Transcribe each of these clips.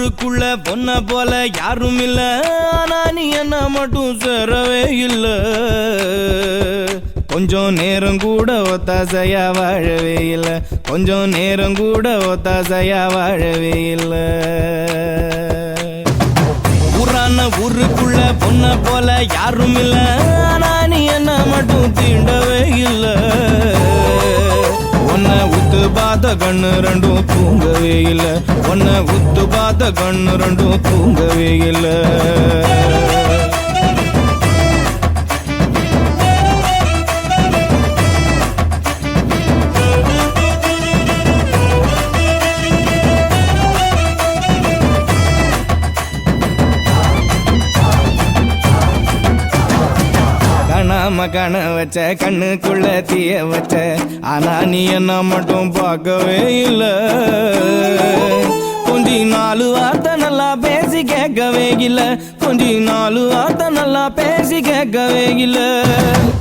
ஊருக்குள்ள பொண்ண போல யாரும் இல்ல, ஆனா நீ என்ன மட்டும் சேரவே இல்ல. கொஞ்சம் நேரம் கூட ஒத்தாசையா வாழவே இல்ல, கொஞ்சம் நேரம் கூட ஒத்தாசையா வாழவே இல்ல. ஊரான ஊருக்குள்ள பொண்ண போல யாரும் இல்ல, ஆனா நீ என்ன மட்டும் தீண்டவே இல்ல. உன்னை உத்து பார்த்த கண்ணு ரெண்டும் தூங்கவே இல்லை, உன்னை உத்து பார்த்த கண்ணு ரெண்டும் தூங்கவே இல்லை. கண வச்ச கண்ணுக்குள்ள தீய வச்ச, ஆனா நீ என்ன மட்டும் பார்க்கவே இல்ல. கொஞ்சி 4 வார்த்தை நல்லா பேசி கேட்கவே இல்ல, கொஞ்சி 4 வார்த்தை நல்லா பேசி கேட்கவே இல்ல.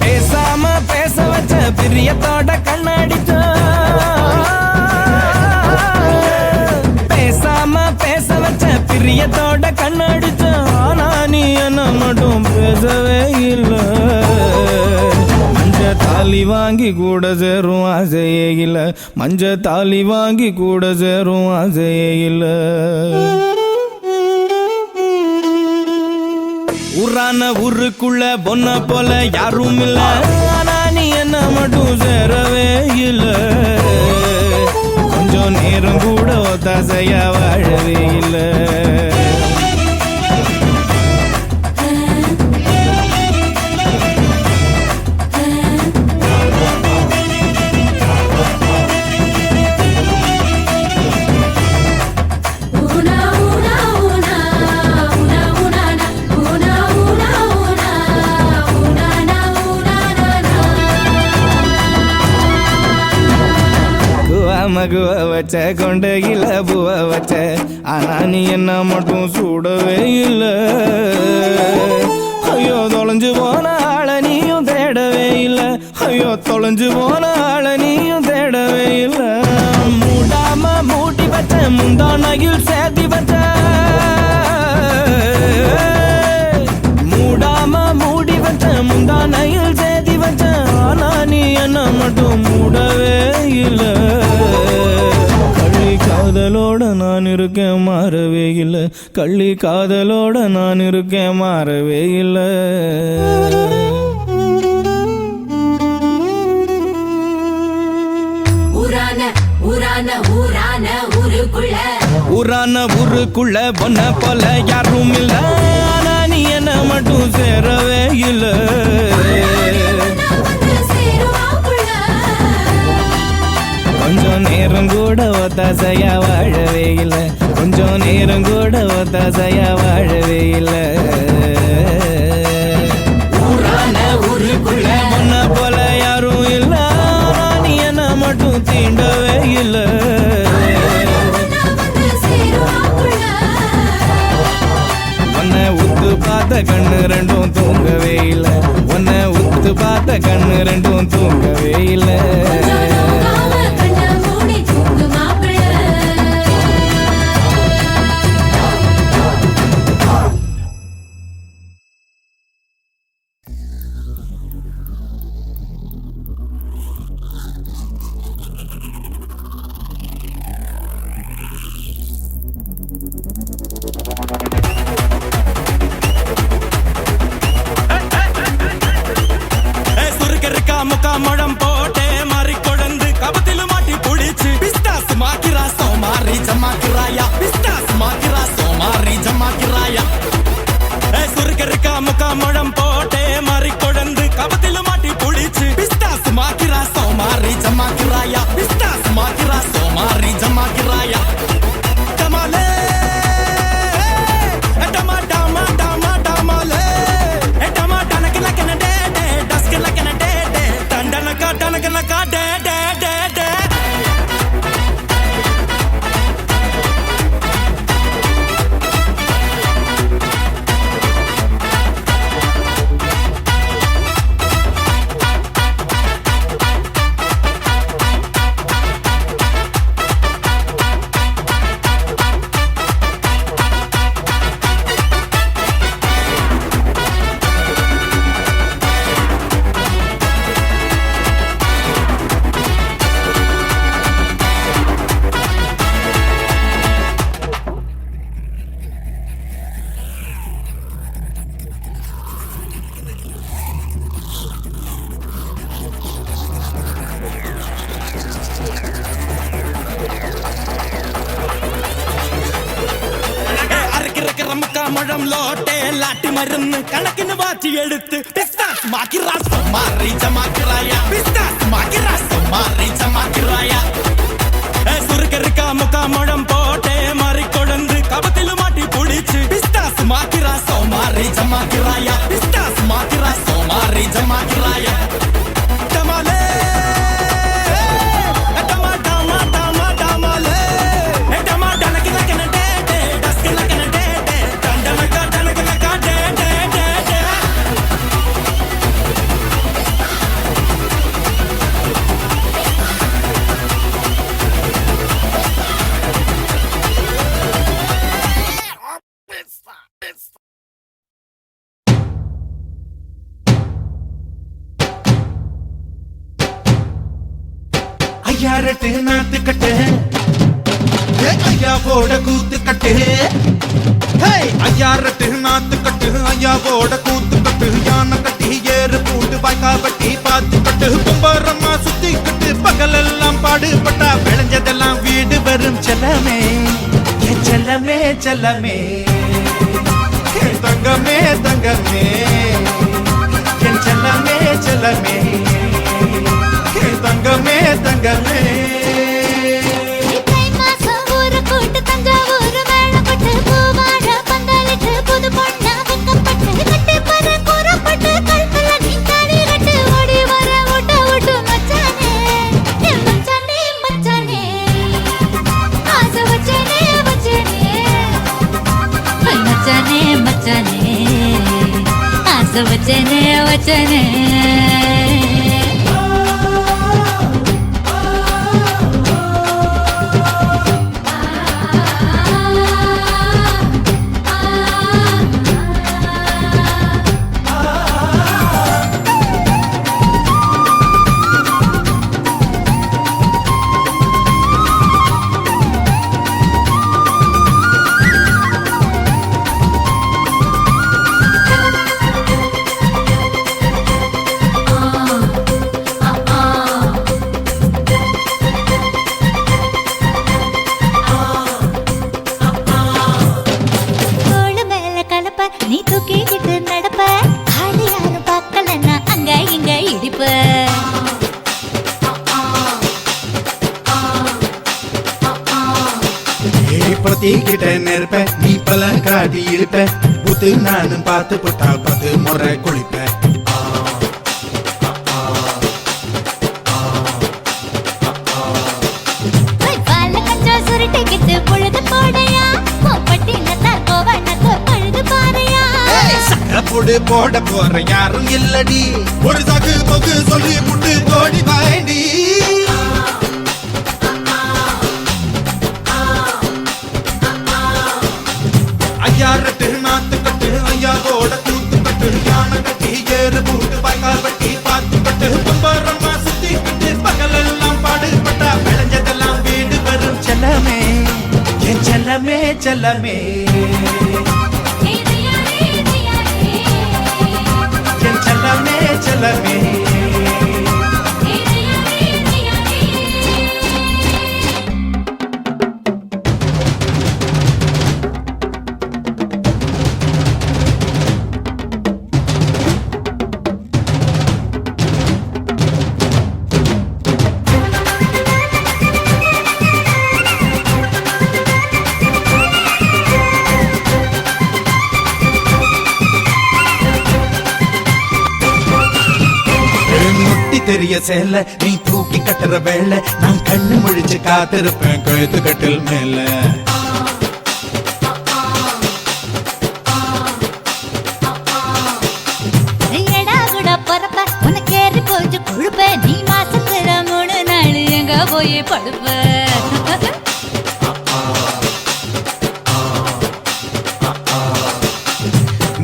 பேசாம பேச வச்ச பிரியத்தோட கண்ணடிச்ச, பேசாம பேச வச்ச பிரியத்தோட கண்ணடிச்ச, ஆனா நீ என்ன மட்டும் பேசவே இல்ல. மஞ்ச தாலி வாங்கி கூட சேரும் ஆசையே இல்ல, மஞ்ச தாலி வாங்கி கூட சேரும் ஆசையே இல்ல. ஊரான ஊருக்குள்ள பொண்ண போல யாரும் இல்ல, ஆனா நீ என்ன மட்டும் சேரவே இல்ல. கொஞ்சம் நேரம் கூட ஒத்தாசையா வாழவே இல்ல. மகுவ வச்ச கொண்டையில பூவ வச்ச, ஆனா நீ என்ன மட்டும் சூடவே இல்ல. ஐயோ தொலைஞ்சு போன ஆள நீயும் தேடவே இல்ல, ஐயோ தொலைஞ்சு போன ஆள நீயும் தேடவே இல்ல. மூடாம மூட்டி வச்ச முந்தானையில் சேர்த்தி வச்ச, மூடாம மூடி வச்ச முந்தானையில் சேர்த்தி வச்ச, ஆனா நீ என்ன மட்டும் மூடவே இல்ல. கள்ளி காதலோட நான் இருக்கேன் மாறவே இல்லை, கள்ளி காதலோட நான் இருக்கேன் மாறவே இல்லை. ஊரான ஊருக்குள்ள பொண்ண போல யாரும் இல்ல, ஆனா நீ என்ன மட்டும் சேரவே இல்லை. கொஞ்சம் நேரம் கூட ஒத்தாசையா வாழவே இல்லை, கொஞ்சம் நேரம் கூட ஒத்தாசையா வாழவே இல்லை. ஊரான ஊருக்குள்ள பொண்ண போல யாரும் இல்ல, நீ என்ன மட்டும் தீண்டவே இல்லை. உன்னை உத்து பார்த்த கண்ணு ரெண்டும் தூங்கவே இல்லை, உன்னை உத்து பார்த்த கண்ணு ரெண்டும் தூங்கவே இல்லை. முழம் போட்டே மாறி கொழுந்து கபத்திலும் மாட்டி புடிச்சு பிஸ்டாஸ் மாக்கிரா சோமாரி ஜமாக்கிராயா, பிஸ்டாஸ் மாக்கிரா சோமாரி ஜமாக்கிராயா. சுருக்கருக்கா முக்கா முழம் போட்டே மாறி கொழுந்து கபத்திலும் மாட்டி புடிச்சு பிஸ்டாஸ் மாக்கிரா சோமாரி ஜமாக்கிராயா, பிஸ்டாஸ் மாக்கிரா சோமாரி ஜமாக்கிராயா. டமாலே டமா டமா டமா டமாலே டமா டனக்கு லக்கன டே டே டஸ்க் லக்கன டே டே டண்டனக்கா டனக்கனக்கா டே டே டே டே. யாருன்னு கணக்குன்னு வாச்சி எடுத்து பிஸ்தாஸ் மாக்கிராஸ் மாறி ஜமாக்கிராயா பிஸ்தாஸ் மாக்கிராஸ் மாறி ஜமாக்கிராயா சுருக்க இருக்கா முக்கா முழம் போட்டே மாறி கொழுந்து கபத்தில மாட்டி புடிச்சு பிஸ்தாஸ் மாக்கிராஸ் மாறி ஜமாக்கிராயா பிஸ்தாஸ் மாக்கிராஸ் மாறி ஜமாக்கிராயா டமாலே ஐயாரட்டு நாத்து கட்டு ஐயாவோட கூத்து கட்டு ஐயாரட்டு நாத்து கட்டு ஐயாவோட கூத்து கட்டு யானை கட்டி ஏறு பூண்டு வாய்க்கா பட்டி பாத்து கட்டு கும்பரமா சுத்தி கட்டு பகலெல்லாம் பாடுபட்டா விளைஞ்சதெல்லாம் வீடு வரும் செல்லமே செல்லமே செல்லமே தங்கமே தங்கமே என் செல்லமே செல்லமே தங்கமே தங்கமே वचने वचने நீ தூக்கிக்கிட்டு நடப்ப ஆளு யாரும் பார்க்கலன்னா அங்க இங்க இடிப்ப பிரத்திக்கிட்ட நெருப்ப நீ பல காட்டி இருப்ப புத்து நானும் பார்த்து புட்டா பத்து முறை குளிப்ப சுருட்டிக்கிட்டு பொழுது போடையா பட்டின கோவனக்கு பழுது பாறையா சட்டப்போடு போட போற யாரும் இல்லடி ஒரு சாக்கு போக்கு சொல்லி புட்டு ஓடி வாண்டி ஐயாரட்டு நாத்து கட்டு ஐயாவோட கூத்து கட்டு யானை கட்டி ஏறு பூட்டு வாய்க்கால் வட்டி பாத்து கட்டு பம்பரமா சுத்தி கட்டு பகலெல்லாம் பாடுபட்டா விளைஞ்சதெல்லாம் வீடு வரும் செல்லமே என் செல்லமே செல்லமே என் செல்லமே செல்லமே தெரிய சேல நீ தூக்கி கட்டுற வேலை நான் கண்ணு முழிச்சு காத்திருப்பேன் கழுத்து கட்டில் மேல எடா கூட பொறப்ப உனக்கு ஏறி போச்சு கொழுப்ப நீ மாசத்துல 3 நாள் எங்க போய் படுப்ப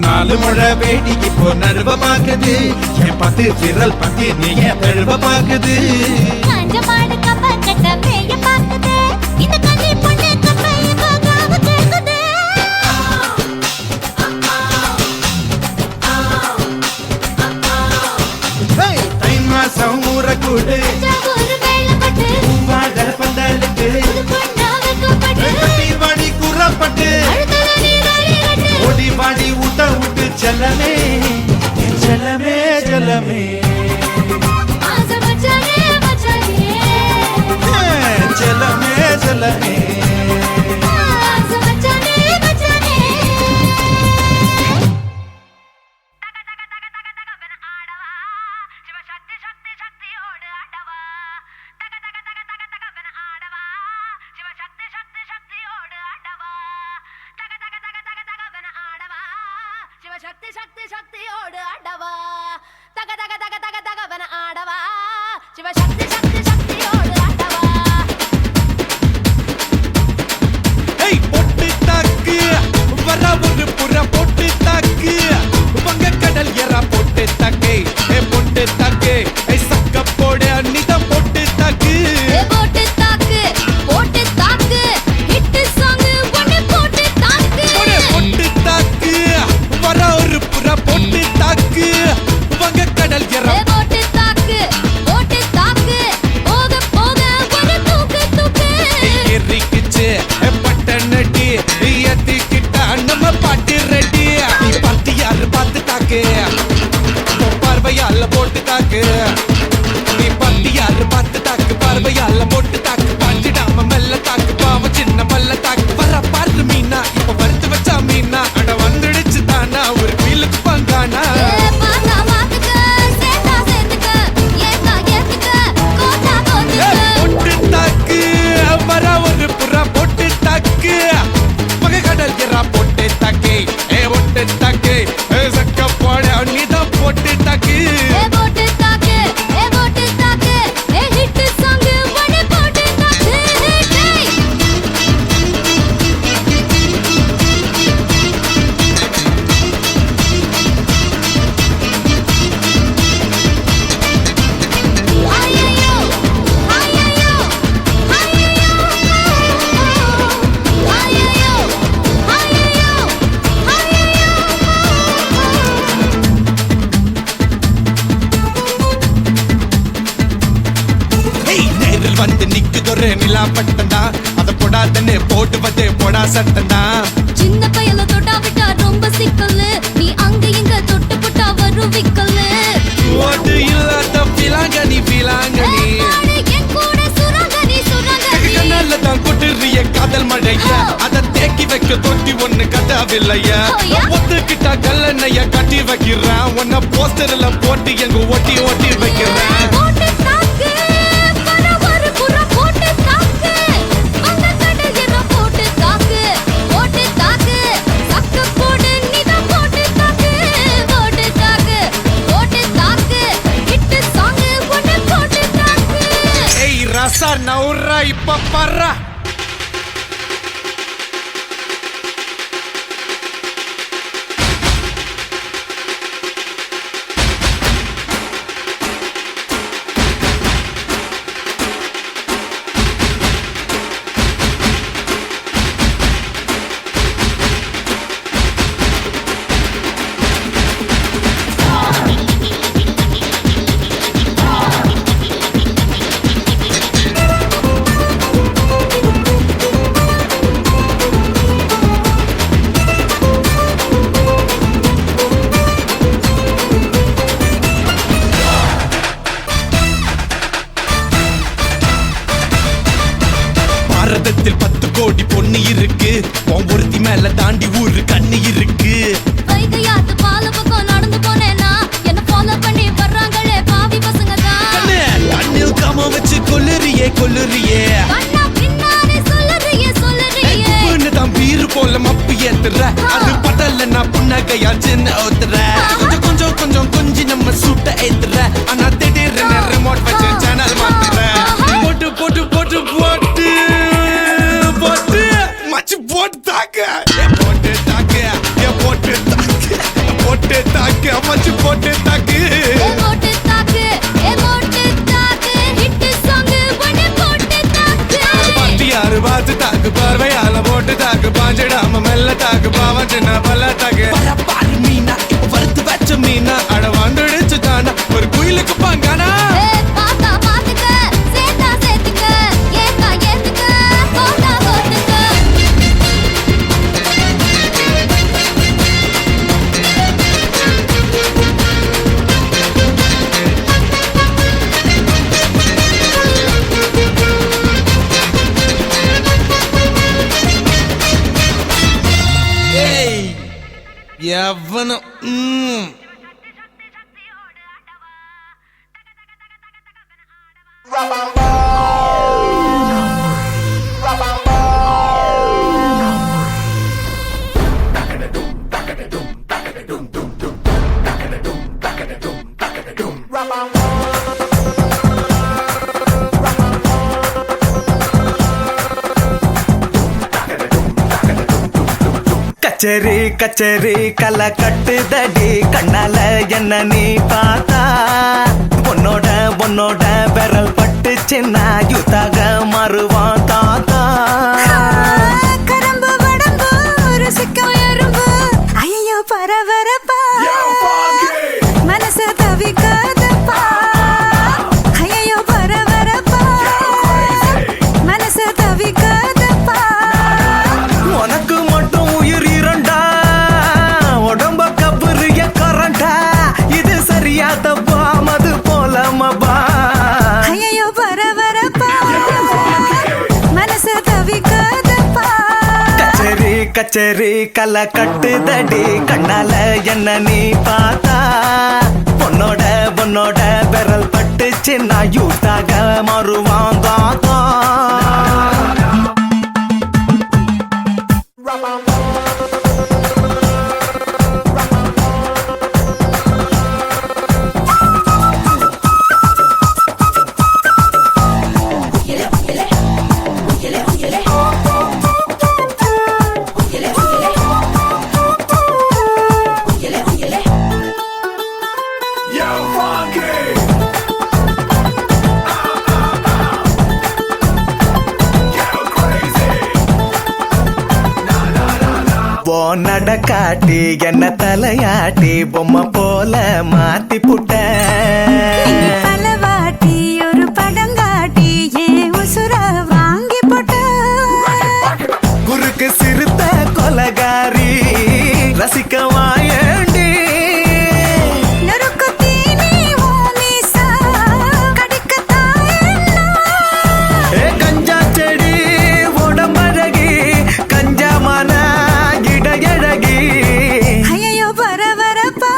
நாலு முழை வேடி இப்போ நடுவ பாக்குது என் பத்து விரல் பத்தி நீ என் தழுவ பாக்குது காஞ்ச மாடு கம்ப கட்ட மேய பாக்குது இந்த கண்ணி பொண்ணு கம்ப இப்போ காவு கேக்குது தை மாசம் ஊற கூடு ஒரு வேளை பட்டு வாழ பந்தலுக்கு பொண்ணாவுக்கு பட்டு வாடி கூறப்பட்டு அழுதல நீ ஓடி வாடி ஊட்ட விட்டு செல்ல செல்லமே ஆசை மச்சானே மச்சானே செல்லமே செல்லமே ஆசை மச்சானே மச்சானே சக்தி சக்தி சக்தியோடு ஆடவா தக தக தக தக தகவன ஆடவா சிவ சக்தி சக்தி சக்தியோடு ஆடவா ஏய் பொட்டு தாக்கு வர ஒரு புற பொட்டு தாக்கு வங்க கடல் எறா பொட்டு தாக்கு ஏ பொட்டு தாக்கு ஏய் சக்க போடு அன்னிதான் பொட்டு தாக்கு போட்டு தாக்கு ஹிட் சாங் ஒன்னு போட்டு தாக்கு பொட்டு தாக்கு வர ஒரு புற பொட்டு தாக்கு வங்க கடல் எறா போட்டு தாக்கு போக போக ஒரு தூக்கு தூக்கு எரிக்கிச்சு பட்டனடி ஏத்திக்கிட்டா நம்ம பாட்டு ரெடி நீ பார்த்து யாரு பார்த்து தாக்கு பார்வையால போட்டு தாக்கு நீ பார்த்து யாரு பார்த்து தாக்கு பார்வையால போட்டு தாக்கு பாஞ்சிடாம மெல்ல தாக்கு பாவ சின்ன மல்ல தாக்கு வர பாரு மீனா இப்ப வறுத்து வச்சா மீனா அட வந்துடுச்சு தானா ஒரு வீலுக்கு பங்கானா பாத்தா பாத்துக்க சேத்தா சேத்துக்க ஏத்தா ஏத்துக்க கோட்டா கோட்டுக்க பொட்டு தாக்கு வர ஒரு புறா பொட்டு தாக்கு மக கடல் எறா பொட்டு தாக்கு ஏ பொட்டு தாக்கு ஏ சக்க போட நீதான் பொட்டு தாக்கு போட்டு தாக்கு ஹிட் சாங் ஒன்னு போட்டு தாக்கு ஐயோ ஐயோ ஐயோ ஏய் நேரில் வந்து நிக்குதொரு நிலா பட்டந்தா அத போடாதன்னு போடுவது போடா சட்டந்தா சின்ன பையல தொட்டா விட்டா ரொம்ப சிக்கல் நீ அங்க இங்க தொட்டு புட்டா வரும் விக்கல் ஓட்டு இல்லாத பிலாங்கனி பிலாங்கனி என் கூட சுரங்கனி கண்ணால தான் கொட்டுறிய காதல் மழையா அத தேக்கி வைக்க தொட்டி ஒண்ணு கதாவில்லையா ஓயா. ஒத்துக்கிட்டா கல்லணைய கட்டி வைக்கிறேன் உன்ன போஸ்டர்ல போட்டு எங்க ஒட்டி ஒட்டி வைக்கிறேன் போட்டு தாக்கு வர ஒரு புற போட்டு தாக்கு வந்த கடல் எற போட்டு தாக்கு சக்க போடு நீதான் போட்டு தாக்கு ஹிட் சாங் ஒன்னு போட்டு தாக்கு ஏய் ரசா நவுரா இப்ப பர்றா பாரதத்தில் 10 கோடி பொண்ணு இருக்கு உன் ஒருத்தி மேல தாண்டி ஊரு கண்ணு இருக்கு வைகையாத்து பால பக்கம் நடந்து போனேனா என்ன ஃபாலோ பண்ணி வர்றாங்களே பாவி பசங்க தான் கண்ணு கண்ணில் காம வச்சு கொல்லுறியே கண்ணா பின்னாடி சொல்லுறியே உப்புன்னு தான் பீரு போல மப்பு ஏத்துற அது படல நான் புன்னகையா சின்ன ஊத்துற கொஞ்சம் கொஞ்சம் கொஞ்சம் கொஞ்சி நம்ம சூட்ட ஏத்துற ஆனா திடீர்னு ரிமோட் வச்சு சேனல் மாத்துற போட்டு போட்டு போட்டு போட்டு போட்டு மச்சு போட்டு தாக்கு போட்டு தாக்கு போட்டு தாக்கு போட்டு தாக்கு மச்சு போட்டு தாக்கு போட்டு தாக்கு ஹிட் சாங் ஒன்னு போட்டு தாக்கு பாட்டியாரு பார்த்து தாக்கு பார்வையால போட்டு தாக்கு பாஞ்சிடாம மெல்ல தாக்கு பாவம் சின்ன பல்ல தாக்கு பாரு மீனா இப்ப வறுத்து வச்ச மீனா அட வந்துடுச்சு தானா ஒரு குயிலுக்கு பாங்கானா பாத்தா பாத்துக்க சேத்தா சேத்துக்க ஏத்தா ஏத்துக்க கோட்டா கோட்டுக்க எவனும் கச்சேரி கச்சேரி கலை கட்டுதடி கண்ணால என்ன நீ பார்த்தா உன்னோட உன்னோட விரல் பட்டு சின்ன யுத்தாக மாறுவான் தாத்தா கரம்பு வடம்பு ருசிக்கும் எறும்பு ஐயோ பரபரப்பா மனசு தவிக்காதப்பா ஐயோ பரபரப்பா மனசு தவிக்காதப்பா உனக்கு மட்டும் உயிர் இரண்டா உடம்ப கபுரிய கரண்டா இது சரியா தப்பா மது போலமபா ஐயோ பரபரப்பா மனசு தவிக்காதப்பா கச்சேரி கச்சேரி கலை கட்டுதடி கண்ணால என்ன நீ பார்த்தா உன்னோட உன்னோட விரல் பட்டு சின்ன யூத்தாக மாறுவான் தாத்தா நடக்காட்டி என்ன தலையாட்டி பொம்மை போல மாத்தி புட்ட பலவாட்டி ஒரு படங்காட்டி ஏன் உசுர வாங்கி போட்ட குறுக்கு சிறுத்த கொலகாரி ரசிக்க வாயண்டி நொறுக்கு தீனி ஓமிசா கடிக்கத்தான் ஏ கஞ்சா செடி உடம்பழகி கஞ்சா மன இடையழகி ஐயோ பரபரப்பா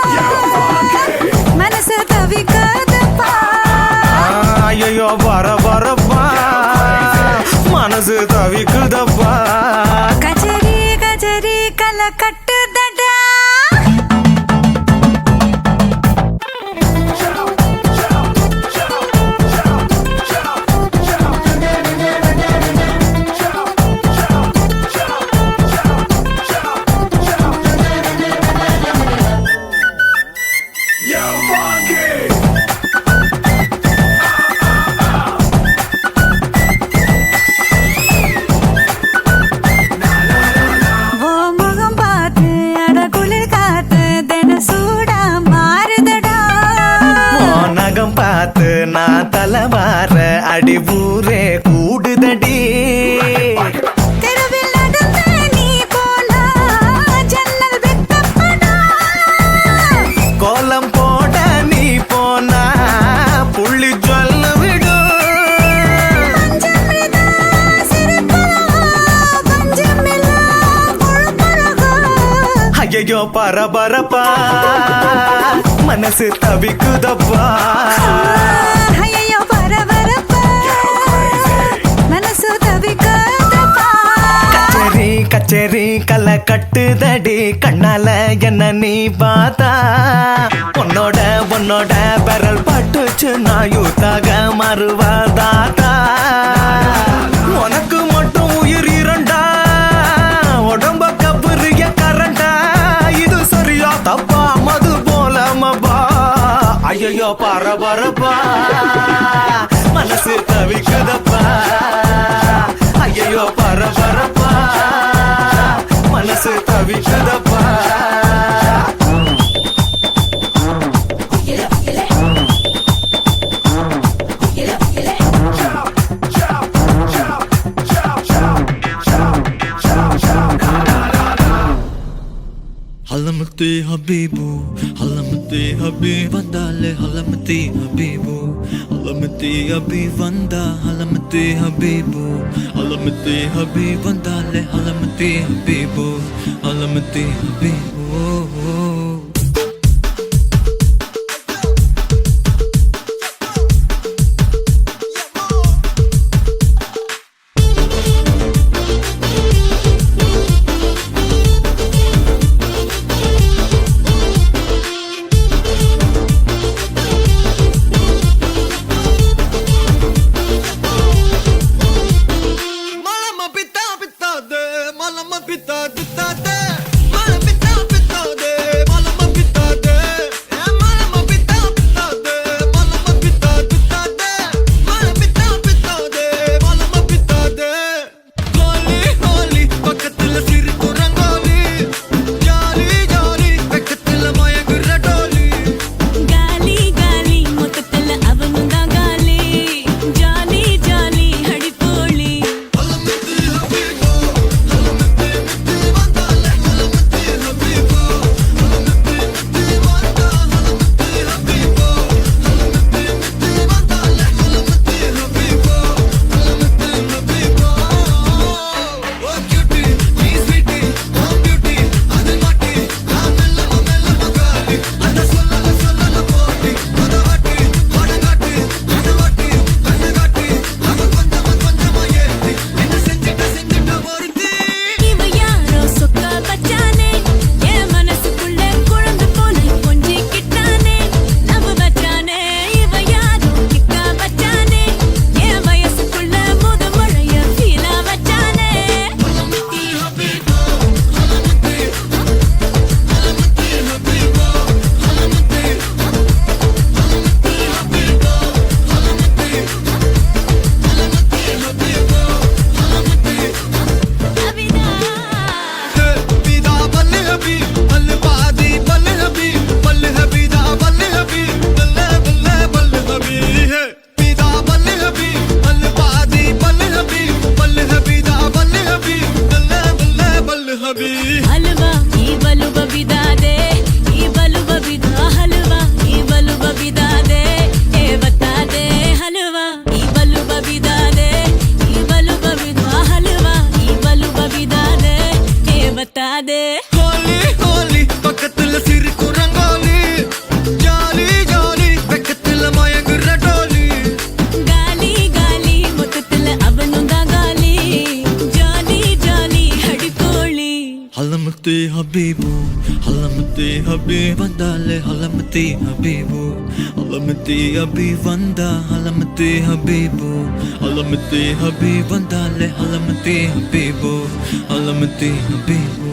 மனசு தவிக்காதப்பா ஐயோ வர வரப்பா மனசு தவிக்குதப்பா கஜரி கஜரி கலை கட்டுதடா ஓ முகம் பார்த்து அட குளிர் காத்து தின சூடா மாறுதடா நகம் பார்த்து நான் தலைவார அடி ஊரே கூடுதடி தெருவில் நடந்து நீ போனா ஜன்னல் வெட்டப்படா கோலம் போட நீ போனா புள்ளி சொல்ல விடும் பஞ்சமிதா சிரிப்பழகா பஞ்சமில்லா கொழுப்பழகா ஐயோ பரபரப்பா மனசு தவிக்குதப்பா ஐயோ பரபரப்பா மனசு தவிக்காதப்பா கச்சேரி கச்சேரி கலை கட்டுதடி கண்ணால என்ன நீ பார்த்தா உன்னோட உன்னோட விரல் பட்டுச்சு நான் யூத்தாக மாறுவாதாத்தா உனக்கு மட்டும் உயிர் இரண்டா உடம்ப கபுரிய கரண்டா இது சரியா தப்பா மது போலமபா ஐயோ பரபரப்பா மனசு தவிக்குதப்பா ஐயோ பரபரப்பா மனசு தவிக்குதப்பா Halamati Habibu, Halamati Habib Vandale, Halamati Habibu, Halamati Habib Vanda, Halamati Habibu, Halamati Habib Vandale, Halamati Habibu, Halamati Habibu. habibu halamati habib vandale halamati habibu halamati habib vanda halamati habibu halamati habib vandale halamati habibu halamati habibu